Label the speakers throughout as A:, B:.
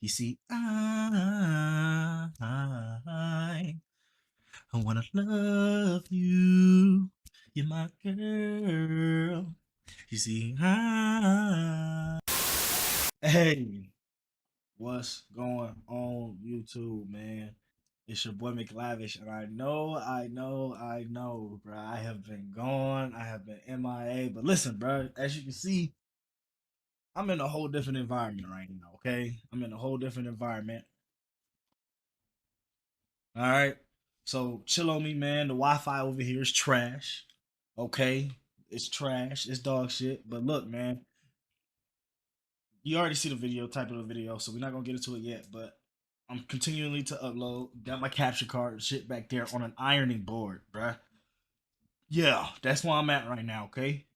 A: You see, I wanna love you. You're my girl. You see, hey, what's going on YouTube, man? It's your boy McLavishh, and I know, bro. I have been gone. I have been MIA. But listen, bro. As you can see, I'm in a whole different environment right now. Okay, I'm in a whole different environment. All right. So chill on me, man. The Wi-Fi over here is trash. Okay, it's trash. It's dog shit. But look, man, you already see the video, type of the video, so we're not gonna get into it yet. But I'm continually to upload. Got my capture card and shit back there on an ironing board, bruh. Yeah, that's where I'm at right now. Okay,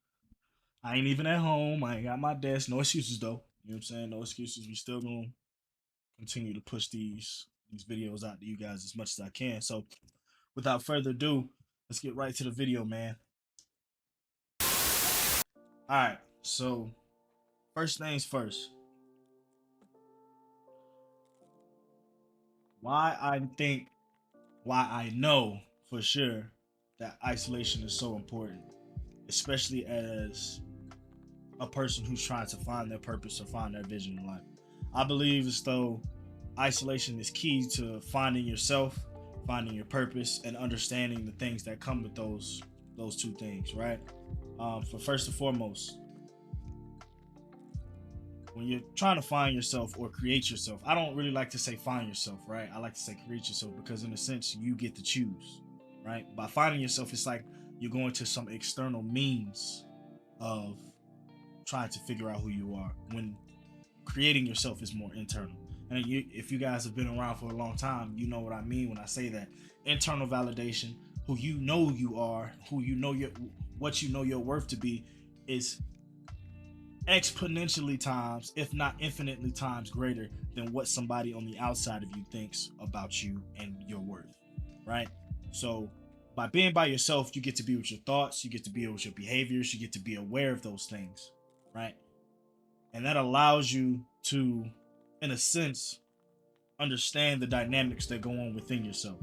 A: I ain't even at home. I ain't got my desk. No excuses though. You know what I'm saying? No excuses. We still gonna continue to push these videos out to you guys as much as I can. So without further ado, let's get right to the video, man. All right. So first things first. Why I think, why I know for sure that isolation is so important, especially as a person who's trying to find their purpose or find their vision in life. I believe as though isolation is key to finding yourself, finding your purpose, and understanding the things that come with those two things, right? For first and foremost, when you're trying to find yourself or create yourself, I don't really like to say find yourself, right? I like to say create yourself because, in a sense, you get to choose, right? By finding yourself, it's like you're going to some external means of trying to figure out who you are. When creating yourself is more internal. And if you guys have been around for a long time, you know what I mean when I say that. Internal validation, who you know you are, who you know your what you know your worth to be, is exponentially times, if not infinitely times greater than what somebody on the outside of you thinks about you and your worth, right? So by being by yourself, you get to be with your thoughts, you get to be with your behaviors, you get to be aware of those things, right? And that allows you to, in a sense, understand the dynamics that go on within yourself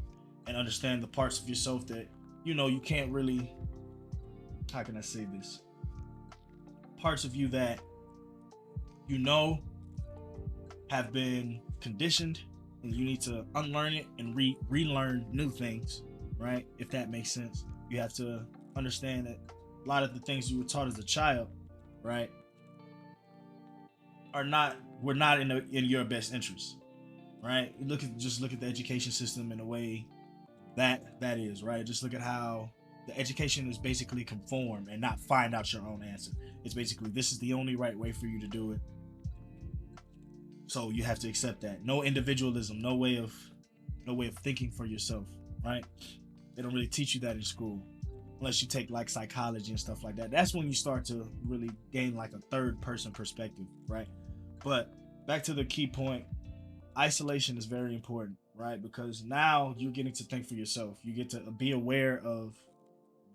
A: and understand the parts of yourself that you can't really, how can I say this, parts of you that you know have been conditioned and you need to unlearn it and relearn new things, right? If that makes sense. You have to understand that a lot of the things you were taught as a child, right, are not were not in your best interest, right? Look at the education system in a way that is, right? Just look at how the education is basically conform and not find out your own answer. It's basically, this is the only right way for you to do it, so you have to accept that. No individualism, no way of thinking for yourself, right? They don't really teach you that in school unless you take like psychology and stuff like that. That's when you start to really gain like a third person perspective, right? But back to the key point, isolation is very important, right? Because now you're getting to think for yourself. You get to be aware of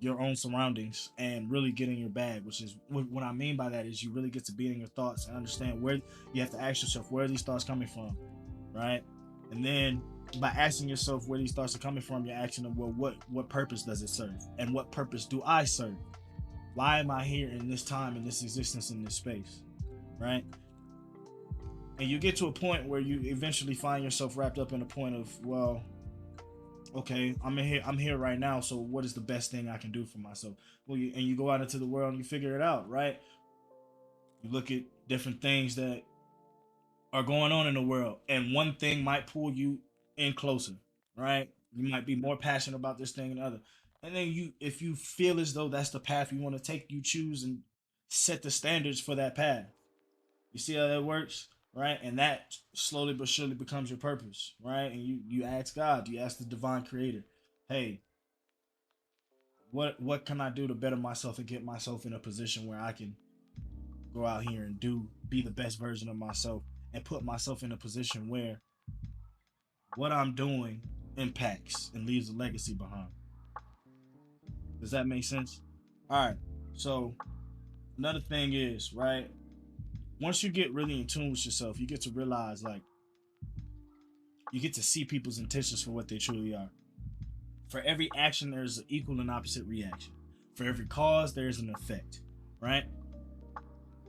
A: your own surroundings and really get in your bag, which is what I mean by that is you really get to be in your thoughts and understand where you have to ask yourself, where are these thoughts coming from, right? And then by asking yourself where these thoughts are coming from, you're asking them, well, what purpose does it serve? And what purpose do I serve? Why am I here in this time, in this existence, in this space, right? And you get to a point where you eventually find yourself wrapped up in a point of, well, okay, I'm here right now, so what is the best thing I can do for myself? Well, and you go out into the world and you figure it out, right? You look at different things that are going on in the world, and one thing might pull you in closer, right? You might be more passionate about this thing than the other. And then if you feel as though that's the path you want to take, you choose and set the standards for that path. You see how that works, right? And that slowly but surely becomes your purpose, right? And you ask God, you ask the divine creator, hey, what can I do to better myself and get myself in a position where I can go out here and be the best version of myself and put myself in a position where what I'm doing impacts and leaves a legacy behind. Does that make sense? All right. So another thing is, right, once you get really in tune with yourself, you get to realize like You get to see people's intentions for what they truly are. For every action, there's an equal and opposite reaction. For every cause, there's an effect, right?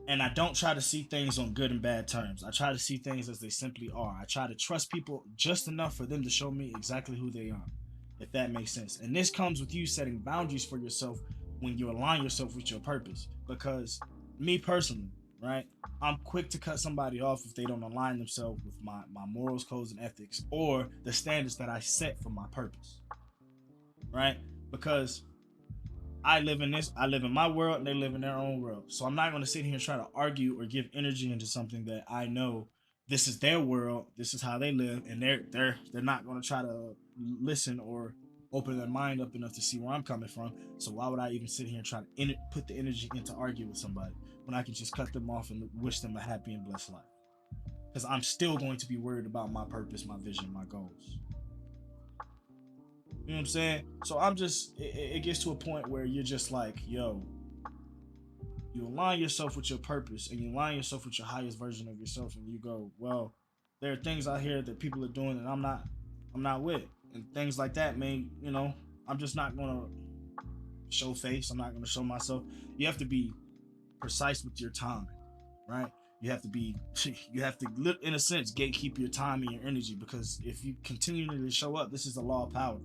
A: And I don't try to see things on good and bad terms. I try to see things as they simply are. I try to trust people just enough for them to show me exactly who they are, if that makes sense. And this comes with you setting boundaries for yourself when you align yourself with your purpose. Because me personally, right, I'm quick to cut somebody off if they don't align themselves with my morals, codes, and ethics, or the standards that I set for my purpose, right? Because I live in my world, and they live in their own world. So I'm not going to sit here and try to argue or give energy into something that I know this is their world, this is how they live, and they're not going to try to listen or open their mind up enough to see where I'm coming from. So why would I even sit here and try to put the energy into argue with somebody when I can just cut them off and wish them a happy and blessed life? Because I'm still going to be worried about my purpose, my vision, my goals. You know what I'm saying? So I'm just, it gets to a point where you're just like, yo, you align yourself with your purpose and you align yourself with your highest version of yourself, and you go, well, there are things out here that people are doing that I'm not with, and things like that may, I'm just not gonna show face. I'm not gonna show myself. You have to be precise with your time, right? You have to be, you have to, in a sense, gatekeep your time and your energy, because if you continually show up, this is the law of power.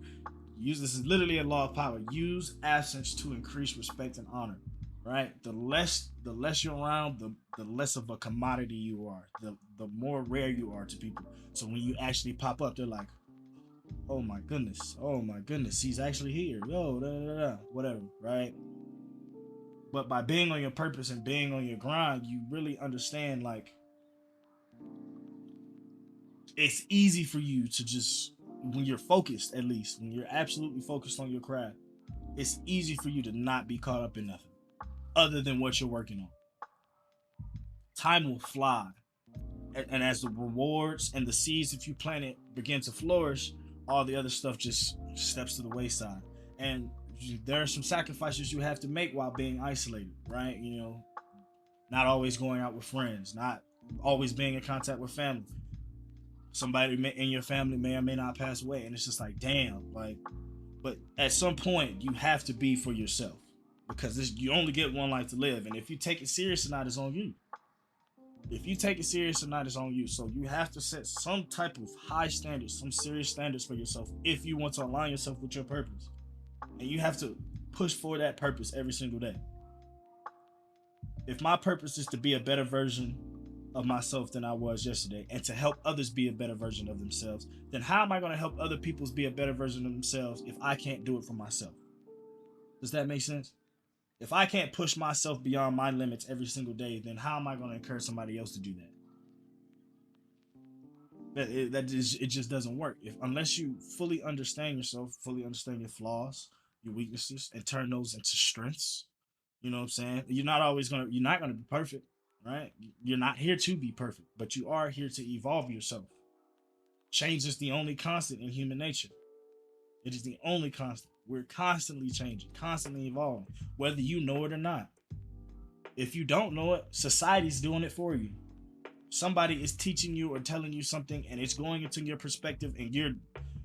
A: This is literally a law of power. Use absence to increase respect and honor, right? The less you're around, the less of a commodity you are, the more rare you are to people. So when you actually pop up, they're like, oh my goodness, he's actually here, yo, da, da, da, whatever, right? But by being on your purpose and being on your grind, you really understand, like, it's easy for you to just, when you're focused, at least when you're absolutely focused on your craft, it's easy for you to not be caught up in nothing other than what you're working on. Time will fly, and as the rewards and the seeds that you planted begin to flourish, all the other stuff just steps to the wayside. And there are some sacrifices you have to make while being isolated, right? Not always going out with friends, not always being in contact with family. Somebody in your family may or may not pass away, and it's just like, damn, like, but at some point you have to be for yourself, because you only get one life to live, and if you take it serious or not, it's on you. If you take it serious or not, it's on you. So you have to set some type of high standards, some serious standards for yourself if you want to align yourself with your purpose. And you have to push for that purpose every single day. If my purpose is to be a better version of myself than I was yesterday, and to help others be a better version of themselves, then how am I going to help other people be a better version of themselves if I can't do it for myself? Does that make sense? If I can't push myself beyond my limits every single day, then how am I going to encourage somebody else to do that? It just doesn't work. Unless you fully understand yourself, fully understand your flaws, your weaknesses, and turn those into strengths. You know what I'm saying? You're not gonna be perfect, right? You're not here to be perfect, but you are here to evolve yourself. Change is the only constant in human nature. It is the only constant. We're constantly changing, constantly evolving, whether you know it or not. If you don't know it, society's doing it for you. Somebody is teaching you or telling you something, and it's going into your perspective, and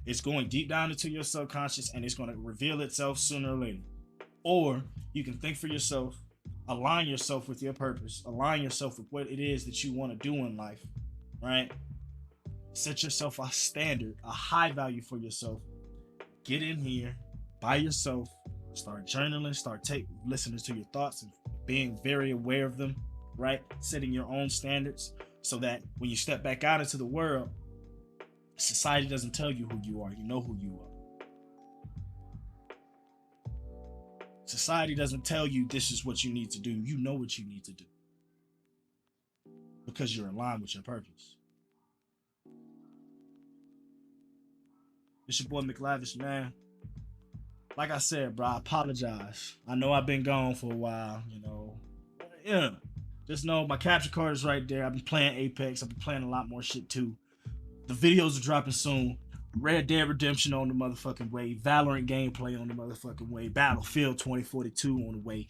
A: it's going deep down into your subconscious, and it's going to reveal itself sooner or later. Or you can think for yourself, align yourself with your purpose, align yourself with what it is that you want to do in life, right? Set yourself a standard, a high value for yourself. Get in here by yourself, start journaling, listening to your thoughts and being very aware of them, right? Setting your own standards so that when you step back out into the world, society doesn't tell you who you are. You know who you are. Society doesn't tell you this is what you need to do. You know what you need to do because you're aligned with your purpose. It's your boy McLavishh, man. Like I said, bro, I apologize. I know I've been gone for a while, Yeah. Just know my capture card is right there. I've been playing Apex. I've been playing a lot more shit too. The videos are dropping soon. Red Dead Redemption on the motherfucking way. Valorant gameplay on the motherfucking way. Battlefield 2042 on the way.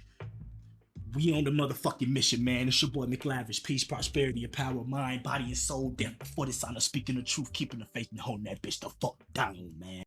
A: We on the motherfucking mission, man. It's your boy McLavishh. Peace, prosperity, and power, mind, body, and soul. Death before dishonor, speaking the truth, keeping the faith, and holding that bitch the fuck down, man.